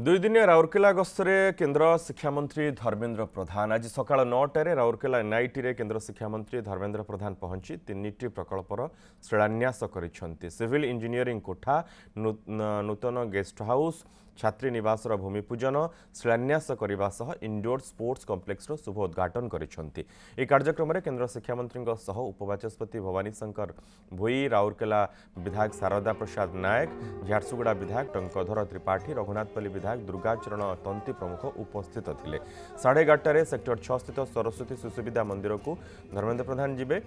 दुई दिनिया राउरकेला गस्तरे केन्द्र शिक्षा मंत्री धर्मेन्द्र प्रधान आज सकाळ 9टारे राउरकेला एनआईटी रे केन्द्र शिक्षा मंत्री धर्मेन्द्र प्रधान पहुंची तीनिटी प्रकल्पर शिलान्यास करिसेंती। सिविल इंजीनियरिंग कोठा, नूतन गेस्ट हाउस, छात्री निवासर भूमिपूजन शिलान्यास करने सह इंडोर स्पोर्ट्स कॉम्प्लेक्स शुभ उद्घाटन करिसेंती। ए कार्यक्रम में केन्द्र शिक्षा मंत्री सह उपबाचस्पति भवानी शंकर भोई, राउरकेला विधायक शारदा प्रसाद नायक, झारसुगुड़ा विधायक टंकधर त्रिपाठी, रघुनाथपल्ली विधायक दुर्गाचरण तंती प्रमुख उपस्थित थे। 11:30 सेक्टर 6 स्थित सरस्वती शिशुविद्या मंदिर को धर्मेन्द्र प्रधान जीवे।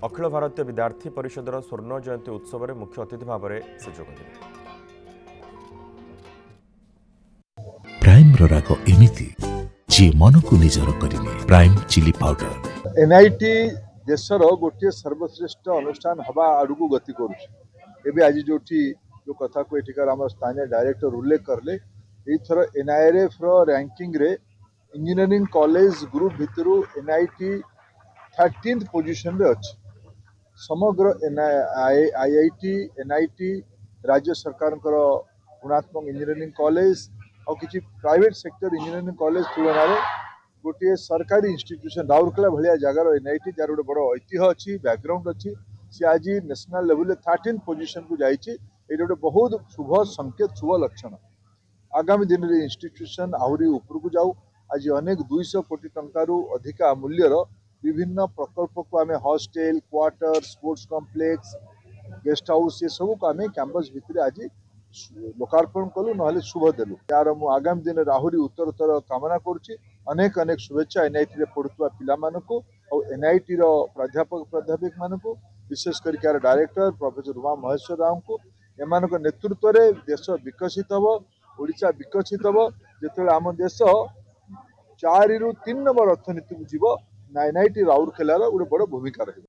अखिल भारतीय विद्यार्थी परिषदर स्वर्ण जयंती उत्सव में मुख्य अतिथि भाव में से जोग प्राइम राग एमिति जी मन को निजर करिने प्राइम चिली पाउडर। एनआईटी देशर गोटे सर्वश्रेष्ठ अनुष्ठान हवा आड़ू गति करुचे। आज जो कथा को एठिकार आम स्थानीय डायरेक्टर उल्लेख करले, एथर एनआईआरएफ रैंकिंग रे इंजीनियरिंग कॉलेज ग्रुप भितर एनआईटी 13th पोजिशन रे अछि। समग्र आईआईटी एनआईटी राज्य सरकार गुणात्मक इंजीनियरिंग कॉलेज और किसी प्राइवेट सेक्टर इंजीनियरिंग कॉलेज तुलन गोटे सरकारी इंस्टीट्यूशन राउरकेला भाया जगार एनआईटी जार गोटे बड़ ऐतिह्य अच्छी बैकग्राउंड अच्छी सी आज नेशनल लेवल 13th पोजिशन को जाइए। ये गोटे बहुत शुभ संकेत, शुभ लक्षण। आगामी दिन में इंस्टीट्यूशन आहरी उपरकू जाऊ। आज अनेक 200 कोटी टंकारु अधिका मूल्यर विभिन्न प्रकल्प को आम hostel, quarter, sports complex, guest house ये सब को आम कैंपस भितर आज लोकार्पण कलु ना शुभ देलु। यार मु आगामी दिन आहरी उत्तरोत्तर कामना करुच्ची। अनेक अनेक शुभेच्छा एनआईटी रे पढ़ुवा पिला मानकु और एनआईटी रो प्राध्यापक प्राध्यापिक मानकु, विशेष कर डायरेक्टर प्रोफेसर उमा महेश्वर राव को एमानक नेतृत्व रे देश विकसित हबो, ओडिशा विकसित हबो। जेतेबेले आम देश 4 ରୁ 3 नंबर अर्थनीति को जीव ना एनआईटी राउरकेलार गोटे बड़ भूमिका रही।